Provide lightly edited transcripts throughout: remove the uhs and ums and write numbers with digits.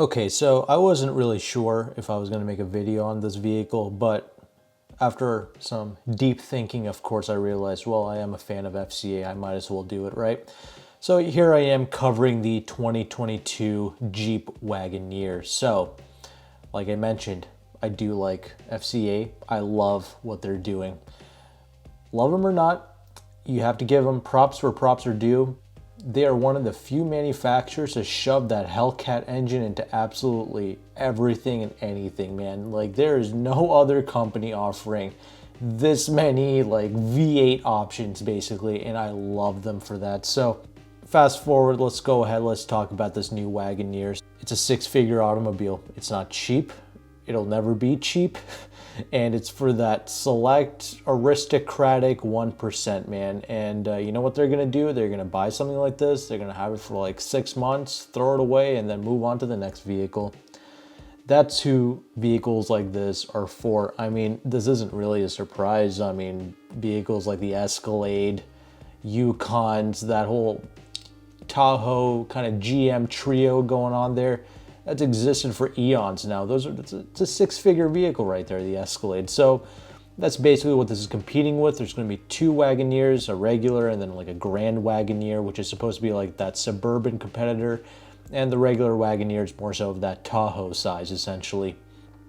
Okay, so I wasn't really sure if I was going to make a video on this vehicle, but after some deep thinking, of course, I realized, well, I am a fan of FCA. I might as well do it, right? So here I am covering the 2022 Jeep Wagoneer. So, like I mentioned, I do like FCA. I love what they're doing. Love them or not, you have to give them props where props are due. They are one of the few manufacturers to shove that Hellcat engine into absolutely everything and anything, man. Like, there is no other company offering this many like V8 options basically, and I love them for that. So fast forward, let's go ahead, let's talk about this new Wagoneer. It's a six-figure automobile. It's not cheap. It'll never be cheap. And it's for that select aristocratic 1%, man. And you know what they're gonna do? They're gonna buy something like this, they're gonna have it for like 6 months, throw it away, and then move on to the next vehicle. That's who vehicles like this are for. I mean, this isn't really a surprise. I mean, vehicles like the Escalade, Yukons, that whole Tahoe kind of GM trio going on there, that's existed for eons now. It's a six-figure vehicle right there, the Escalade. So that's basically what this is competing with. There's going to be two Wagoneers, a regular and then like a Grand Wagoneer, which is supposed to be like that suburban competitor. And the regular Wagoneer is more so of that Tahoe size, essentially.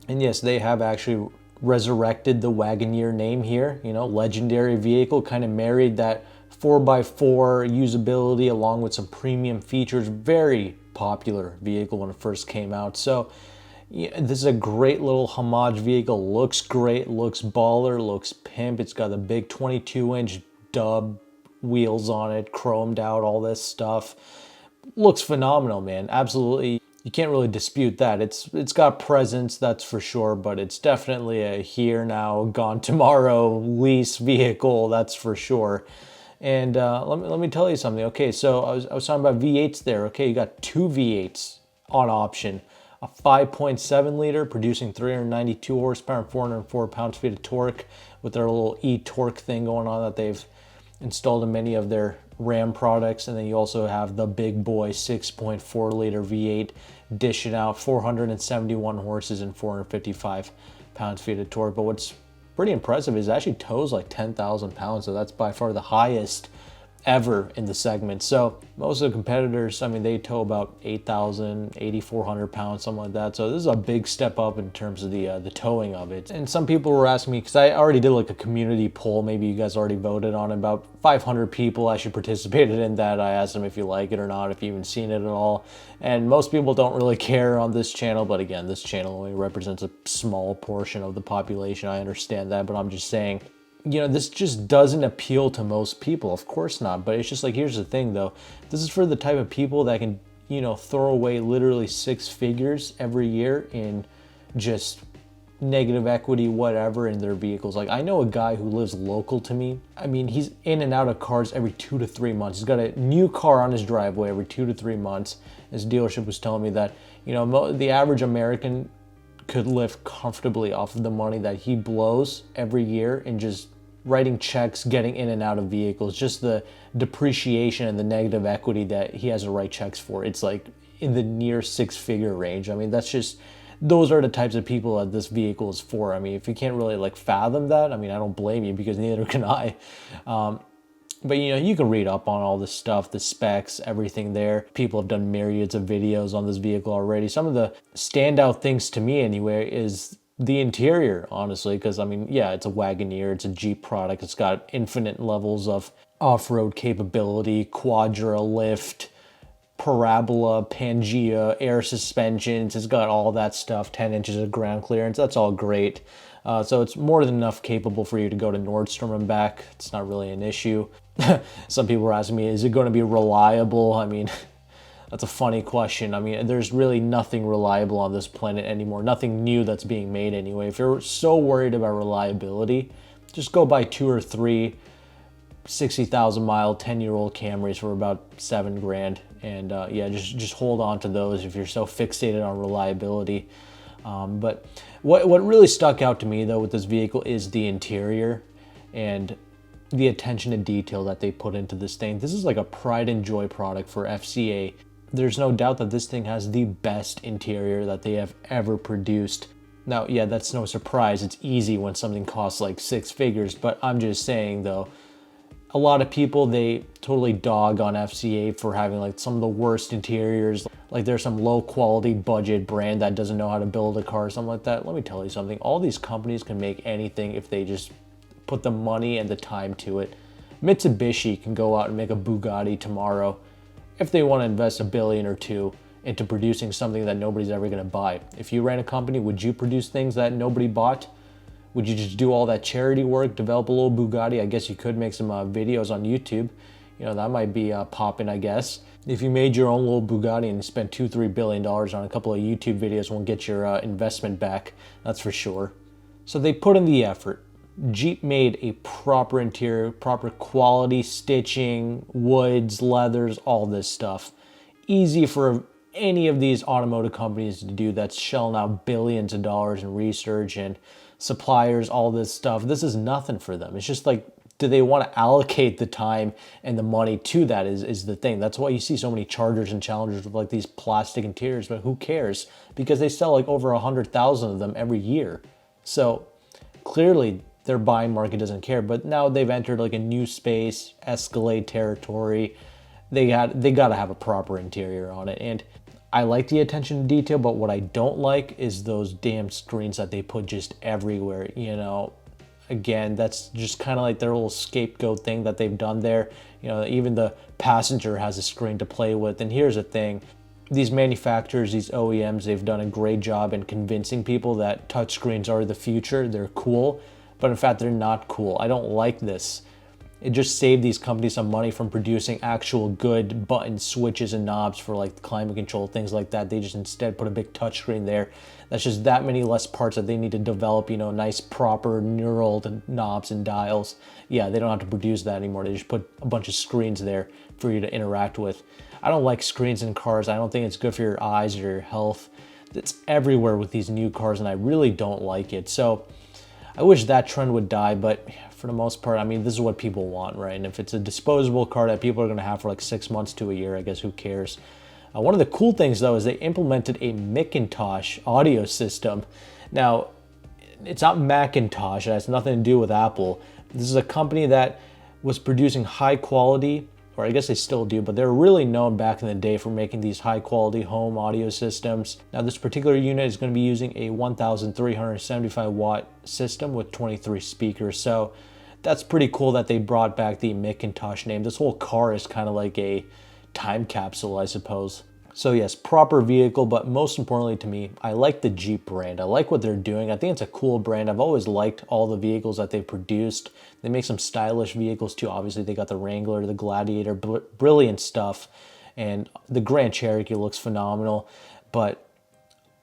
And yes, they have actually resurrected the Wagoneer name here. You know, legendary vehicle, kind of married that 4x4 usability along with some premium features. Very popular vehicle when it first came out. So yeah, this is a great little homage vehicle. Looks great, looks baller, looks pimp. It's got the big 22-inch dub wheels on it, chromed out, all this stuff. Looks phenomenal, man. Absolutely. You can't really dispute that. It's got presence, that's for sure, but it's definitely a here now, gone tomorrow lease vehicle, that's for sure. And let me tell you something. Okay, so I was talking about V8s there. Okay, you got two V8s on option. A 5.7 liter producing 392 horsepower and 404 pounds-feet of torque with their little e-torque thing going on that they've installed in many of their Ram products. And then you also have the big boy 6.4 liter V8 dishing out 471 horses and 455 pounds-feet of torque. But what's pretty impressive is it actually tows like 10,000 pounds, so that's by far the highest ever in the segment. So most of the competitors, I mean, they tow about 8,000, 8,400 pounds, something like that. So this is a big step up in terms of the towing of it. And some people were asking me, because I already did like a community poll, maybe you guys already voted on it, about 500 people actually participated in that. I asked them if you like it or not, if you even seen it at all. And most people don't really care on this channel, but again, this channel only represents a small portion of the population. I understand that, but I'm just saying, you know, this just doesn't appeal to most people. Of course not. But it's just like, here's the thing though. This is for the type of people that can, you know, throw away literally 6 figures every year in just negative equity, whatever, in their vehicles. Like, I know a guy who lives local to me. I mean, he's in and out of cars every 2 to 3 months. He's got a new car on his driveway every 2 to 3 months. His dealership was telling me that, you know, the average American could live comfortably off of the money that he blows every year in just writing checks, getting in and out of vehicles. Just the depreciation and the negative equity that he has to write checks for, it's like in the near 6-figure range. I mean, that's just, those are the types of people that this vehicle is for. I mean, if you can't really like fathom that, I mean, I don't blame you, because neither can I. But you know, you can read up on all this stuff, the specs, everything there. People have done myriads of videos on this vehicle already. Some of the standout things to me anyway is the interior, honestly, because I mean, yeah, it's a Wagoneer, it's a Jeep product. It's got infinite levels of off-road capability, Quadra lift, Parabola, Pangea, air suspensions. It's got all that stuff, 10 inches of ground clearance. That's all great. So it's more than enough capable for you to go to Nordstrom and back. It's not really an issue. Some people were asking me, is it going to be reliable? I mean, that's a funny question. I mean, there's really nothing reliable on this planet anymore. Nothing new that's being made anyway. If you're so worried about reliability, just go buy 2 or 3 60,000 mile 10-year-old Camrys for about $7 grand, and yeah, just hold on to those if you're so fixated on reliability. But what really stuck out to me though with this vehicle is the interior and the attention to detail that they put into this thing. This is like a pride and joy product for FCA. there's no doubt that this thing has the best interior that they have ever produced. Now, yeah, that's no surprise. It's easy when something costs like 6 figures, but I'm just saying though, a lot of people, they totally dog on FCA for having like some of the worst interiors. Like there's some low quality budget brand that doesn't know how to build a car or something like that. Let me tell you something. All these companies can make anything if they just put the money and the time to it. Mitsubishi can go out and make a Bugatti tomorrow if they want to invest $1 billion or $2 billion into producing something that nobody's ever going to buy. If you ran a company, would you produce things that nobody bought? Would you just do all that charity work, develop a little Bugatti? I guess you could make some videos on YouTube. You know, that might be popping, I guess. If you made your own little Bugatti and spent $2-3 billion on a couple of YouTube videos, won't get your investment back, that's for sure. So they put in the effort. Jeep made a proper interior, proper quality stitching, woods, leathers, all this stuff. Easy for any of these automotive companies to do that's shelling out billions of dollars in research and suppliers, all this stuff. This is nothing for them. It's just like, do they want to allocate the time and the money to that is the thing. That's why you see so many Chargers and Challengers with like these plastic interiors, but who cares? Because they sell like over 100,000 of them every year. So clearly their buying market doesn't care, but now they've entered like a new space, Escalade territory. They got to have a proper interior on it. And I like the attention to detail, but what I don't like is those damn screens that they put just everywhere, you know. Again, that's just kind of like their little scapegoat thing that they've done there. You know, even the passenger has a screen to play with. And here's the thing. These manufacturers, these OEMs, they've done a great job in convincing people that touchscreens are the future. They're cool, but in fact, they're not cool. I don't like this. It just saved these companies some money from producing actual good button switches and knobs for like climate control, things like that. They just instead put a big touchscreen there. That's just that many less parts that they need to develop, you know, nice proper neural knobs and dials. Yeah, they don't have to produce that anymore. They just put a bunch of screens there for you to interact with. I don't like screens in cars. I don't think it's good for your eyes or your health. It's everywhere with these new cars and I really don't like it. So I wish that trend would die, but for the most part, I mean, this is what people want, right? And if it's a disposable car that people are going to have for like 6 months to a year, I guess who cares? One of the cool things, though, is they implemented a Mcintosh audio system. Now, it's not Macintosh. It has nothing to do with Apple. This is a company that was producing high quality, or I guess they still do, but they're really known back in the day for making these high quality home audio systems. Now this particular unit is going to be using a 1,375 watt system with 23 speakers. So that's pretty cool that they brought back the Mcintosh name. This whole car is kind of like a time capsule, I suppose. So yes, proper vehicle, but most importantly to me, I like the Jeep brand. I like what they're doing. I think it's a cool brand. I've always liked all the vehicles that they've produced. They make some stylish vehicles too. Obviously, they got the Wrangler, the Gladiator, brilliant stuff. And the Grand Cherokee looks phenomenal. But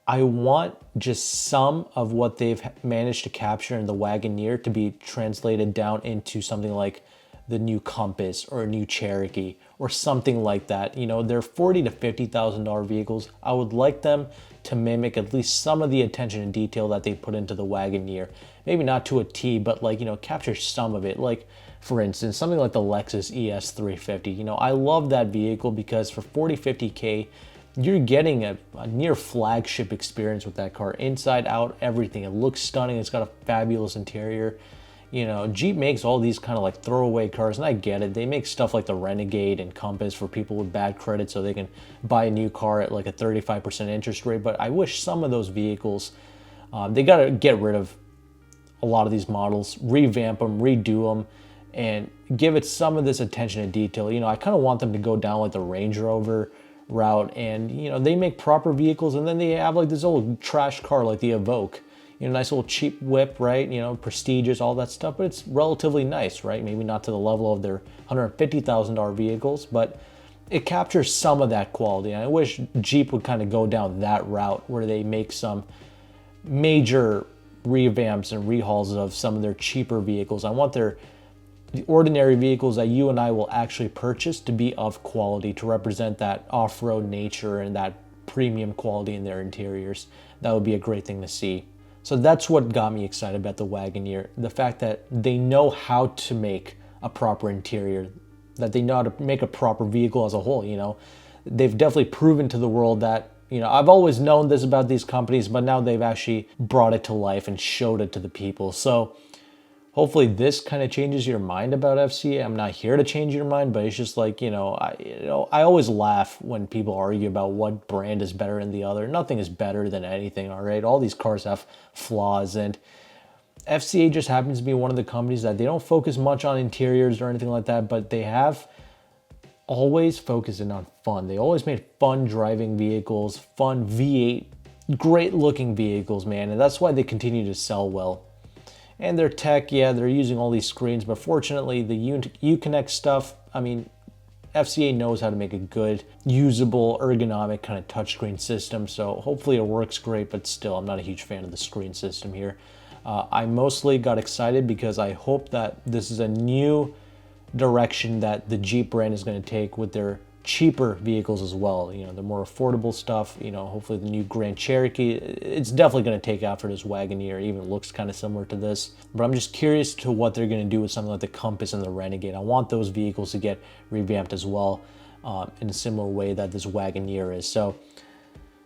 I want just some of what they've managed to capture in the Wagoneer to be translated down into something like the new Compass or a new Cherokee or something like that. You know, they're $40,000 to $50,000 vehicles. I would like them to mimic at least some of the attention and detail that they put into the Wagoneer. Maybe not to a T, but like, you know, capture some of it. Like, for instance, something like the Lexus ES350. You know, I love that vehicle because for 40, 50K, you're getting a near flagship experience with that car. Inside out, everything. It looks stunning. It's got a fabulous interior. You know, Jeep makes all these kind of like throwaway cars, and I get it. They make stuff like the Renegade and Compass for people with bad credit so they can buy a new car at like a 35% interest rate. But I wish some of those vehicles, they got to get rid of a lot of these models, revamp them, redo them, and give it some of this attention to detail. You know, I kind of want them to go down like the Range Rover route, and, you know, they make proper vehicles, and then they have like this old trash car like the Evoque. You know, nice little cheap whip, right? You know, prestigious, all that stuff, but it's relatively nice, right? Maybe not to the level of their $150,000 vehicles, but it captures some of that quality. And I wish Jeep would kind of go down that route where they make some major revamps and rehauls of some of their cheaper vehicles. I want the ordinary vehicles that you and I will actually purchase to be of quality, to represent that off-road nature and that premium quality in their interiors. That would be a great thing to see. So that's what got me excited about the Wagoneer. The fact that they know how to make a proper interior, that they know how to make a proper vehicle as a whole, you know. they've definitely proven to the world that, you know, I've always known this about these companies, but now they've actually brought it to life and showed it to the people. So hopefully this kind of changes your mind about FCA. I'm not here to change your mind, but it's just like, I always laugh when people argue about what brand is better than the other. Nothing is better than anything, all right? All these cars have flaws, and FCA just happens to be one of the companies that they don't focus much on interiors or anything like that, but they have always focusing on fun. They always made fun driving vehicles, fun V8, great looking vehicles, man. And that's why they continue to sell well. And their tech, yeah, they're using all these screens, but fortunately the Uconnect stuff, I mean, FCA knows how to make a good, usable, ergonomic kind of touchscreen system. So hopefully it works great, but still, I'm not a huge fan of the screen system here. I mostly got excited because I hope that this is a new direction that the Jeep brand is going to take with their cheaper vehicles as well. You know, the more affordable stuff, you know, hopefully the new Grand Cherokee, it's definitely going to take after this Wagoneer. It even looks kind of similar to this. But I'm just curious to what they're going to do with something like the Compass and the Renegade. I want those vehicles to get revamped as well in a similar way that this Wagoneer is. So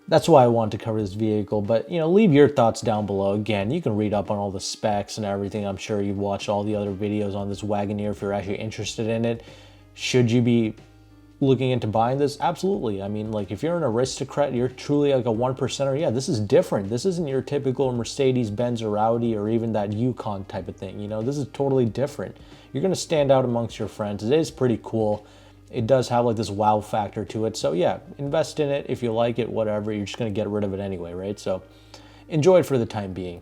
that's why I wanted to cover this vehicle. But, you know, leave your thoughts down below. Again, you can read up on all the specs and everything. I'm sure you've watched all the other videos on this Wagoneer if you're actually interested in it. Should you be looking into buying this? Absolutely. I mean, like, if you're an aristocrat, you're truly like a 1%er, yeah, this is different. This isn't your typical Mercedes-Benz or Audi or even that Yukon type of thing. You know, this is totally different. You're going to stand out amongst your friends. It is pretty cool. It does have like this wow factor to it. So yeah, invest in it. If you like it, whatever, you're just going to get rid of it anyway, right? So enjoy it for the time being.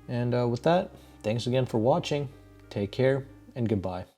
And with that, thanks again for watching. Take care and goodbye.